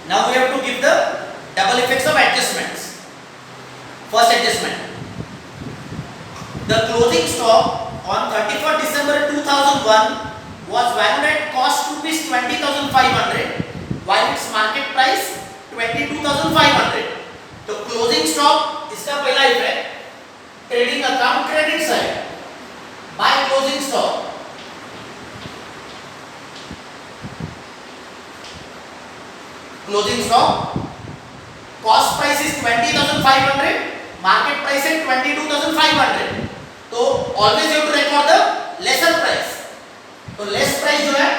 Now we have to give the double effects of adjustments. First adjustment. The closing stock on 31st December 2001 was valued at cost rupees 20,500 while its market price 22,500. तो closing stock इसका पहला effect trading account credit side by closing stock. Closing stock cost price is 20,500, market price is 22,500. तो always you have to record the lesser price. तो less price जो है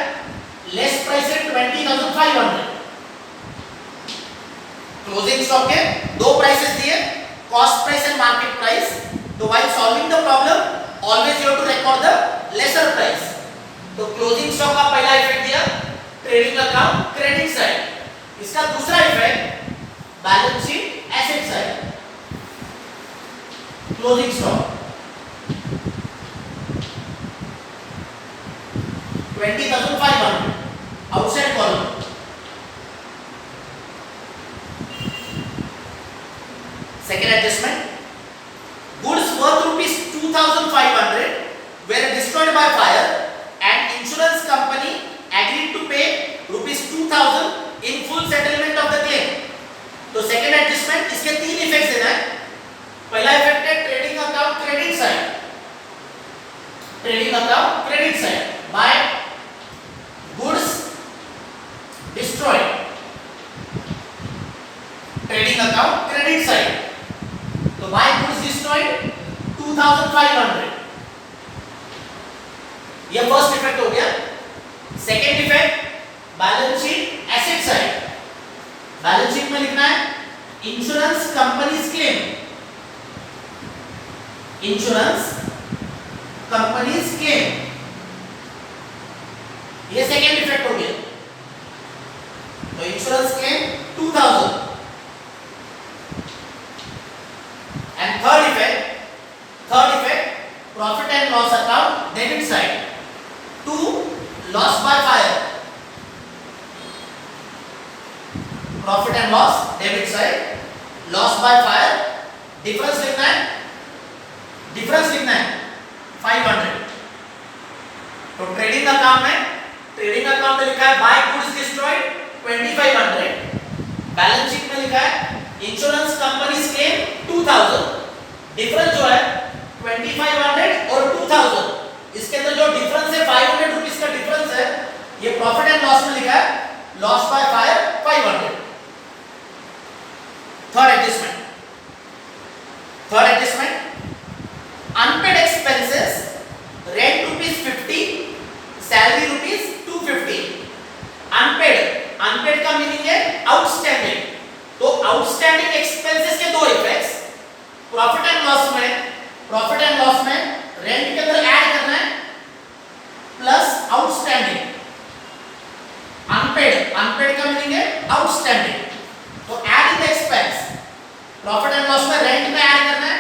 less price है 20,500. Closing stock के दो prices दिए, cost price and market price. तो while solving the problem always you have to record the lesser price. तो closing stock का पहला इफेक्ट दिया ट्रेडिंग अकाउंट क्रेडिट साइड. इसका दूसरा effect balance sheet asset side. Closing stock 20,500 outside column. Second adjustment. Goods worth rupees 2,500 were destroyed by fire and insurance company agreed to pay rupees 2,000 in full settlement of the claim. तो second adjustment इसके तीन effects देना है. पहला effect है trading account credit side. Trading account credit side by goods destroyed. Trading account credit side तो bye goods destroyed 2,500. ये first effect हो गया. Second effect balance sheet asset side. Balance sheet में लिखना है insurance companies claim. Insurance companies claim. ये second effect हो गया. तो insurance claim 2,000. And third effect profit and loss account debit side to loss by fire. Profit and loss debit side loss by fire. Difference लिखना है 500. तो trading account में लिखा है by goods destroyed 2,500. Balance sheet में लिखा है insurance companies claim 2,000. Difference जो है 2,500 और 2,000. इसके अंदर जो डिफरेंस है 500 रुपीस का डिफरेंस है. ये प्रॉफिट एंड लॉस में लिखा है loss by fire 500. Third adjustment unpaid expenses rent rupees 50, salary rupees 250. Unpaid का मीनिंग है आउटस्टैंडिंग. तो आउटस्टैंडिंग एक्सपेंसेस के दो इफेक्ट्स. प्रॉफिट एंड लॉस में रेंट के अंदर ऐड करना है प्लस आउटस्टैंडिंग. अनपेड का मीनिंग है आउटस्टैंडिंग. तो add in the expense. Profit and loss में रेंट में ऐड करना है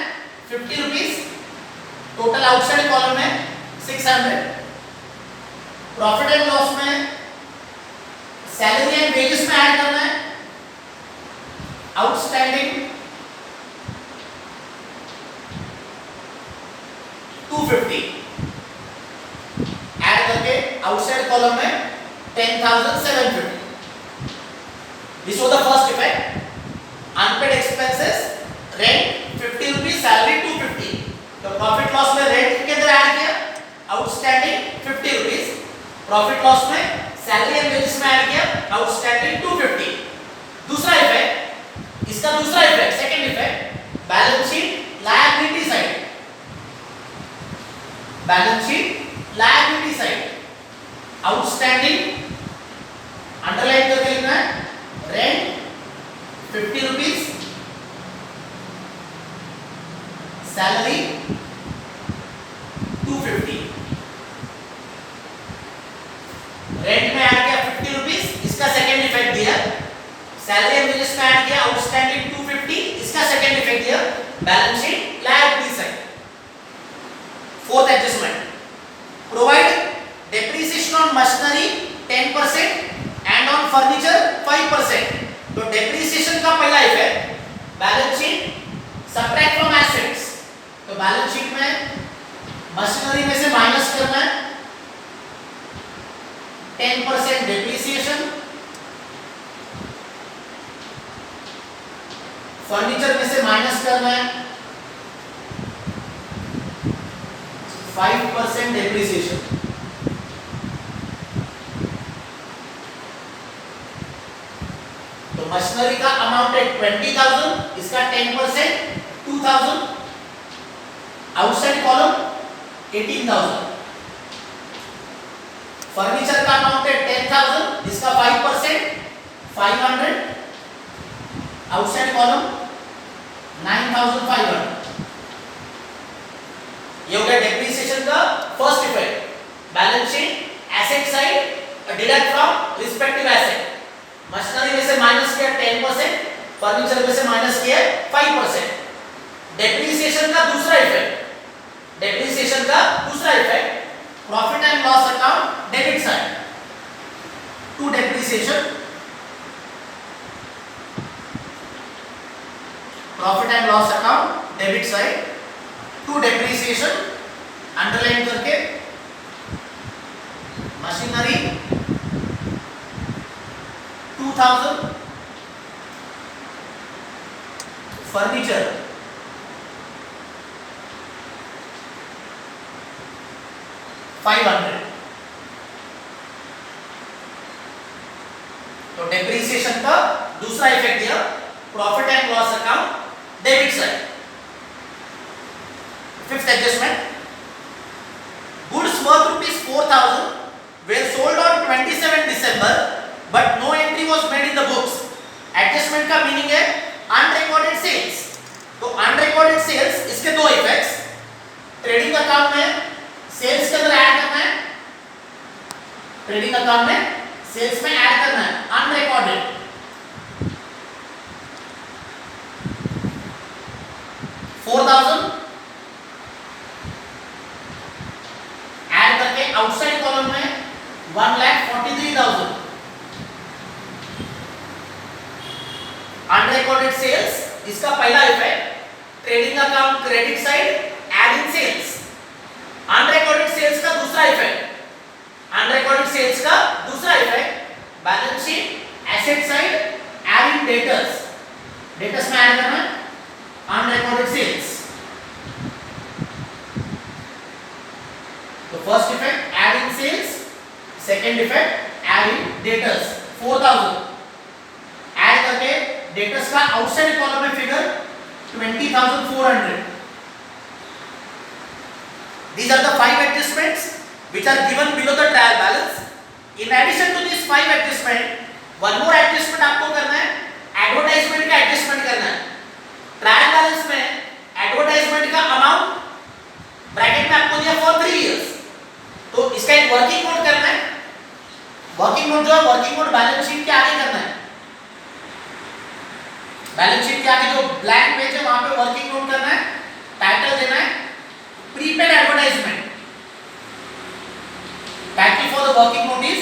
50 रुपीस. टोटल आउटसाइड कॉलम में 600. प्रॉफिट एंड लॉस में सैलरी एंड वेजेस में ऐड करना है आउटस्टैंडिंग 250. ऐड करके आउटसाइड कॉलम में 10,750. This was the first effect. Unpaid expenses, rent 50 rupees, salary 250. तो प्रॉफिट लॉस में रेंट के अंदर ऐड किया आउटस्टैंडिंग 50 रुपीस. प्रॉफिट लॉस में सैलरी एंड वेजेस में ऐड किया आउटस्टैंडिंग 250. दूसरा effect second effect balance sheet liability side. Balance sheet liability side outstanding underline करके लिखना है रेंट 50 रुपीस, सैलरी 250. रेंट में ऐड किया 50 रुपीस. इसका सेकेंड इफेक्ट दिया. सैलरी एंड वेजेस में ऐड किया आउटस्टैंडिंग 250. इसका सेकेंड इफेक्ट दिया balance sheet liability side. Fourth adjustment provide depreciation on machinery 10% and on furniture 5%. Depreciation का पहला effect, balance sheet subtract from assets. तो बैलेंस शीट में machinery में से माइनस करना है 10% डेप्रिसिएशन, फर्नीचर में से माइनस करना है 5% डेप्रिसिएशन। तो मशीनरी का अमाउंट है 20,000, इसका 10% 2,000, आउटसाइड कॉलम 18,000। फर्नीचर का अमाउंट है 10,000, इसका 5% 500, आउटसाइड कॉलम 9,500। ये हो गया डेप्रिसिएशन का first effect. Balance sheet asset side deduct from respective asset. Machinery में से माइनस किया 10%, फर्नीचर में से माइनस किया 5%। डेप्रिसिएशन का दूसरा इफेक्ट, डेप्रिसिएशन का दूसरा effect, profit and loss account debit side to depreciation, profit and loss account debit side to depreciation, underline करके मशीनरी 2,000, फर्नीचर 500। तो डेप्रिसिएशन का दूसरा इफेक्ट दिया, profit and loss account debit side. Fifth adjustment, goods worth ₹4,000 were sold on 27 December but no entry was made in the books। Adjustment का meaning है unrecorded sales. तो unrecorded sales, इसके दो effects, trading account में sales के अंदर add करना है, ट्रेडिंग अकाउंट में सेल्स में ऐड करना है अनरिकॉर्डेड। $4,000 ऐड करके आउटसाइड कॉलम में 1,43,000। अनरिकॉर्डेड सेल्स, इसका पहला effect, trading account credit side adding sales. Unrecorded sales का दूसरा इफेक्ट, अनरिकॉर्डेड सेल्स का दूसरा effect, balance sheet asset side adding debtors, debtors में ऐड करना है अनरिकॉर्डेड सेल्स। तो first effect adding sales, second effect adding debtors. 4,000 add करके debtors का आउटसाइड कॉलम में figure 20,400। These are the 5 adjustments which are given below the trial balance. In addition to these 5 adjustment, one more adjustment आपको करना है, advertisement का adjustment करना है। Trial balance में एडवर्टाइजमेंट का अमाउंट ब्रैकेट में आपको दिया फॉर 3 इयर्स। तो इसका एक वर्किंग नोट करना है। वर्किंग नोट जो है, वर्किंग नोट बैलेंस शीट के आगे करना है। बैलेंस शीट के आगे जो ब्लैंक पेज है वहां पे वर्किंग नोट करना है, टाइटल देना है prepaid advertisement. Title for the working note is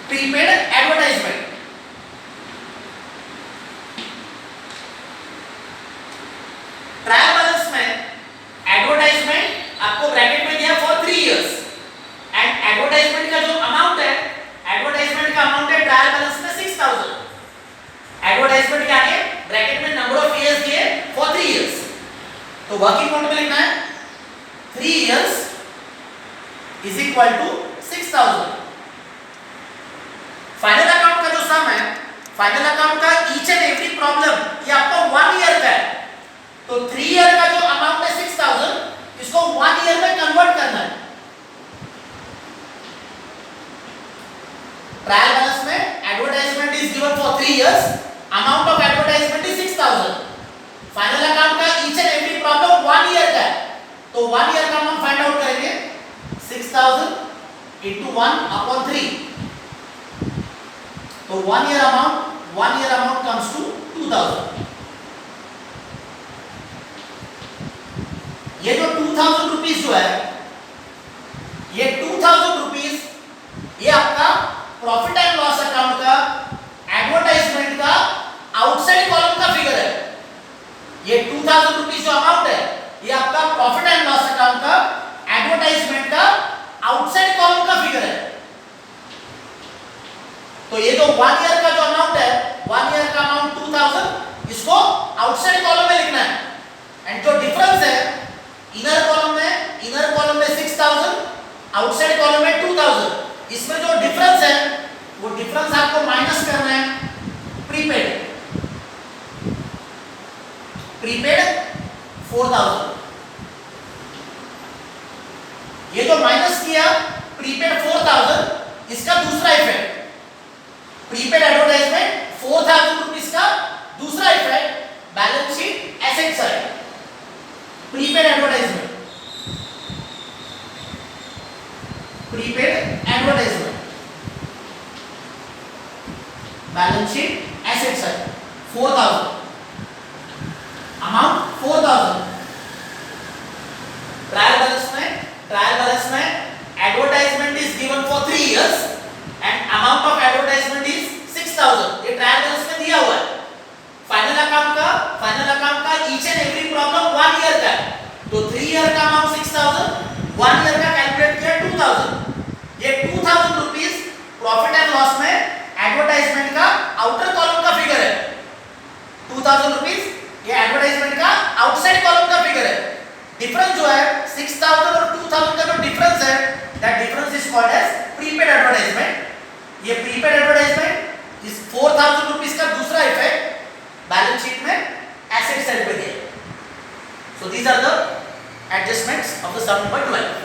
prepaid advertisement. Trial balance में एडवर्टाइजमेंट आपको ब्रैकेट में दिया फॉर 3 इयर्स एंड एडवर्टाइजमेंट का जो अमाउंट है, एडवर्टाइजमेंट का अमाउंट है ट्रायल बैलेंस में 6,000। एडवर्टाइजमेंट के आगे ब्रैकेट में नंबर ऑफ इयर्स दिए फॉर 3 इयर्स। तो वर्किंग नोट में लिखना है 3 years is equal to 6,000। Final account का जो सम है, फाइनल अकाउंट का ईच एंड एवरी प्रॉब्लम ये आपको 1 ईयर का है। तो 3 ईयर का जो अमाउंट है 6,000, इसको 1 ईयर में कन्वर्ट करना है। ट्रायल बैलेंस में advertisement is given for 3 years, amount of advertisement is 6,000। Final account का each and every problem 1 year का है। तो 1 ईयर का हम फाइंड आउट करेंगे, 6,000 into 1/3। तो 1 ईयर अमाउंट comes to 2,000। ये जो 2,000 रुपीज जो है, ये 2,000 रुपीज ये आपका प्रॉफिट एंड लॉस अकाउंट का एडवर्टाइजमेंट का तो ये जो 1 ईयर का जो अमाउंट है, 1 ईयर का अमाउंट 2000, इसको आउटसाइड कॉलम में लिखना है। एंड जो डिफरेंस है इनर कॉलम में 6000, आउटसाइड कॉलम में 2000, इसमें जो डिफरेंस है वो डिफरेंस आपको माइनस करना है प्रीपेड 4000। ये जो माइनस किया प्रीपेड 4000, इसका दूसरा इफेक्ट, प्रीपेड एडवर्टाइजमेंट 4000 रुपीस का दूसरा effect balance sheet asset side. Prepaid advertisement balance sheet asset side 4000, amount 4000। Trial balance में advertisement is given for 3 years and amount of advertisement is 6000। ये trial balance में दिया हुआ है। फाइनल अकाउंट का each and every problem 1 year का है, तो 3 ईयर का अमाउंट 6000, 1 ईयर का कैलकुलेट किया 2000। ये 2000 रुपीस प्रॉफिट एंड लॉस में एडवर्टाइजमेंट का आउटर कॉलम का फिगर है। 2000 रुपीस ये एडवर्टाइजमेंट का आउटसाइड कॉलम का फिगर है। डिफरेंस जो है 6000 और 2000 का जो डिफरेंस है, that difference is called as prepaid advertisement. ये प्रीपेड एडवर्टाइजमेंट इस 4000 रुपीस का दूसरा इफेक्ट बैलेंस शीट में एसेट साइड पे दिया। So these are the adjustments of the sum number 12।